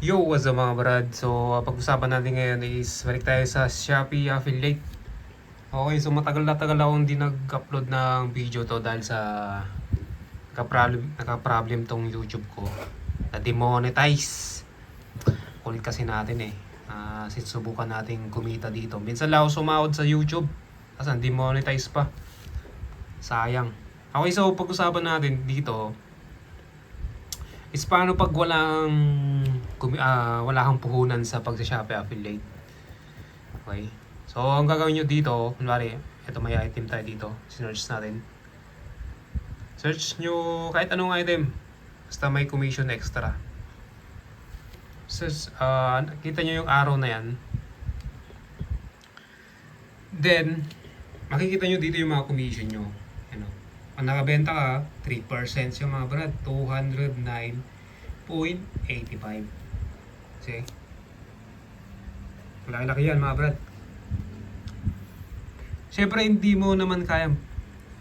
Yo, what's up mga brad? So, pag-usapan natin ngayon is balik tayo sa Shopee affiliate. Okay, so matagal na tagal akong hindi nag-upload ng video to dahil sa naka-problem tong YouTube ko. Na-demonetize. Kulit kasi natin eh. Sinusubukan natin kumita dito. Minsan lang ako sumahod sa YouTube. Kasi demonetize pa. Sayang. Okay, so pag-usapan natin dito is paano pag wala kang puhunan sa pag-Shopee affiliate. Okay. So, ang gagawin nyo dito, kunwari, ito may item tayo dito. Sinearch natin. Search nyo kahit anong item. Basta may commission extra. Search, kita nyo yung arrow na yan. Then, makikita nyo dito yung mga commission nyo. Ano? Pag nakabenta ka, 3% siya mga brad. 209.85. See? Malaki-laki yan mga brad. Siyempre hindi mo naman kaya.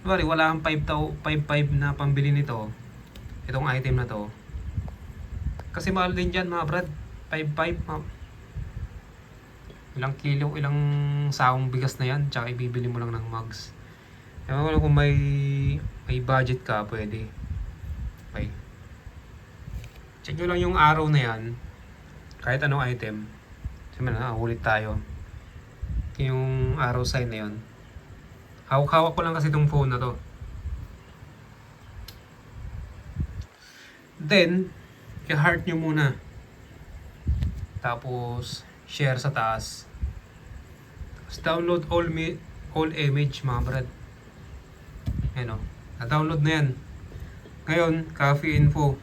Bali, wala kang 5.5 na pambili nito. Itong item na to. Kasi mahal din dyan mga brad. 5.5. Ilang kilo, ilang saong bigas na yan. Tsaka ibibili mo lang ng mugs. Ewan ko lang kung may budget ka, pwede. Okay. Check nyo lang yung arrow na yan. Kahit anong item. Sabi na, ulit tayo. Yung arrow sign na yun. Hawak-hawak ko lang kasi itong phone na to. Then, i-heart nyo muna. Tapos, share sa taas. Tapos, download all image mga brad. Ayan o. Na-download na yan. Ngayon, coffee info.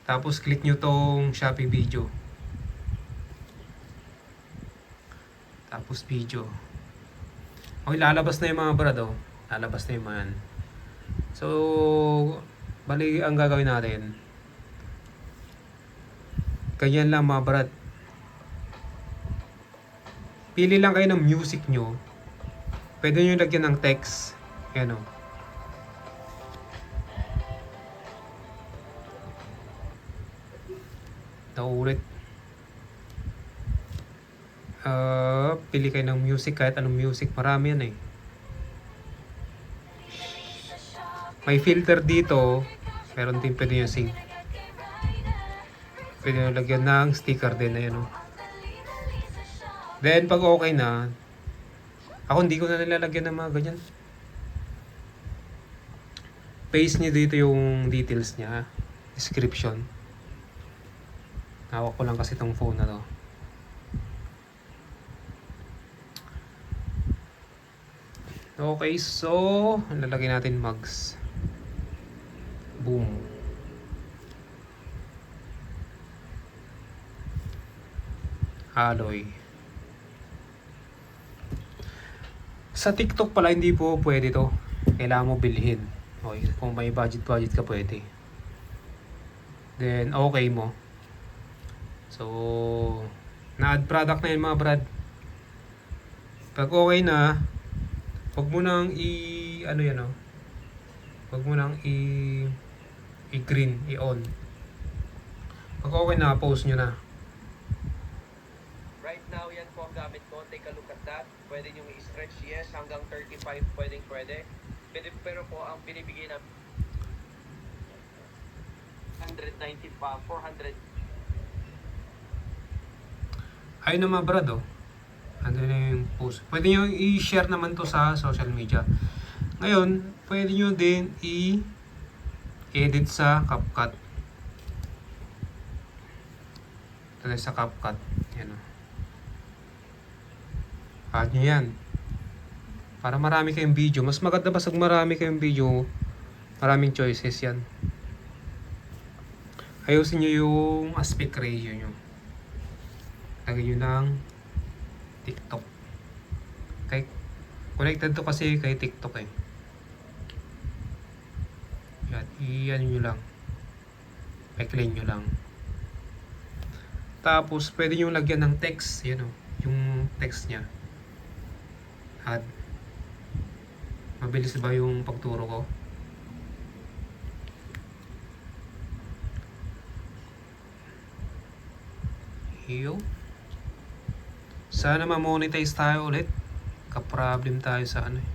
Tapos, click nyo tong Shopee video. Tapos video. Okay, lalabas na yung mga brad oh. Lalabas na yung mga yan. So, bali ang gagawin natin. Ganyan lang mga brad. Pili lang kayo ng music nyo. Pwede nyo lagyan ng text. Yan oh. Naulit. Pili kayo ng music, kahit anong music, marami yan eh. May filter dito, meron din pwede nyo sync. Pwede nyo lagyan ng sticker din, ayan o. Then pag okay na, ako hindi ko na nilalagyan ng mga ganyan. Paste nyo dito yung details nya, description. Hawak ko lang kasi itong phone na to. Okay, so lalagay natin mugs. Boom. Alloy. Sa TikTok pala hindi po pwede to. Kailangan mo bilhin. Okay, kung may budget ka pwede. Then okay mo. So na-add product na yun mga brad. Pag okay na, wag mo nang wag mo nang i-green, i-on. Pag okay na, post nyo na. Right now, yan po ang gamit ko. Take a look at that. Pwede nyo i-stretch, yes. Hanggang 35, pwede. Pero po, ang binibigay na 190 pa, 400. Ayun na mga brad oh. Ano na yung post. Pwede nyo i-share naman to sa social media. Ngayon, pwede nyo din i-edit sa CapCut. Ito na sa CapCut. Yan o. Add nyo yan. Para marami kayong video. Mas maganda pa pag marami kayong video. Maraming choices yan. Ayusin nyo yung aspect ratio nyo. Lagyan nyo ng TikTok. Okay. Connected to kasi kay TikTok eh. Yan. I-ano nyo lang. I-clean nyo lang. Tapos, pwede nyo lagyan ng text. Yan o. Yung text nya. Add. Mabilis ba yung pagturo ko? Yo. Sana ma-monetize tayo ulit. Ka-problem tayo sa ano eh.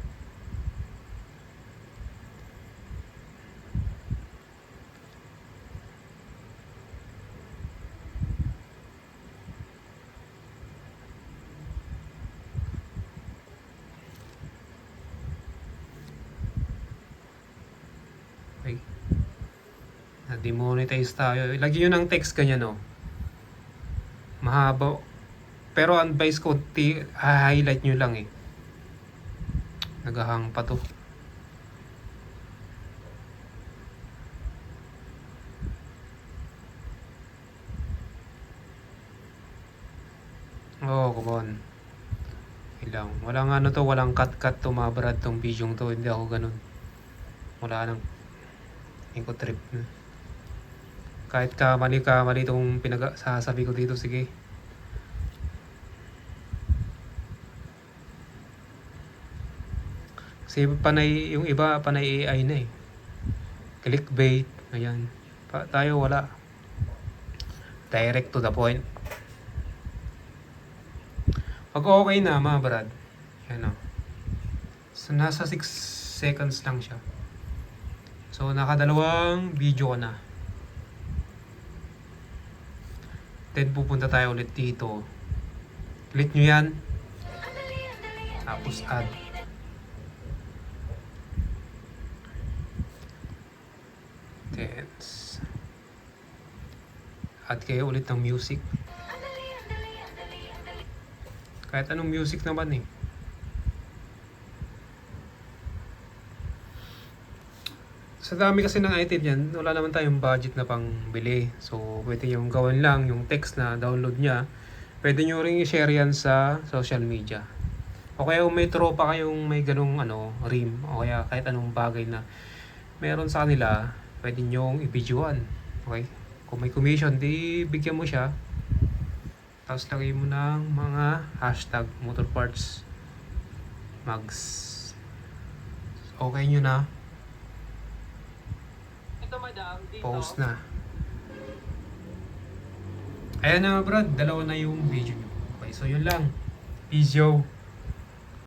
Okay. Na-demonetize tayo. Lagyan nyo ng text ganyan oh. Mahaba. Pero advice ko, highlight nyo lang eh. Nagahang pa to. Oh, come on. Ilang. Walang ano to, walang cut-cut to, mga brad, tong video to. Hindi ako ganun. Wala nang ko trip na. Kahit kamali itong sasabi ko dito, sige. Kasi panay, yung iba panay AI na eh. Clickbait, ayan. Tayo wala. Direct to the point. Pag okay na mga brad, yan o. So, nasa 6 seconds lang siya. So, nakadalawang video ko na. Then, pupunta tayo ulit dito. Click nyo yan. Tapos, add. Then, add kayo ulit ng music. Kahit anong music naman eh. Sa dami kasi ng item yan, wala naman tayong budget na pang bili. So, pwede yung gawin lang yung text na download niya. Pwede nyo rin i-share yan sa social media. O kaya kung may tropa kayong may ganung rim, o kaya kahit anong bagay na meron sa kanila, pwede nyo i-videoan. Okay? Kung may commission, di bigyan mo siya. Tapos lagay mo ng mga hashtag motorparts mags. Okay nyo na. Ito madam, dito. Post na. Ayan na brad, dalawa na yung video nyo. Okay, so yun lang. Peace yo.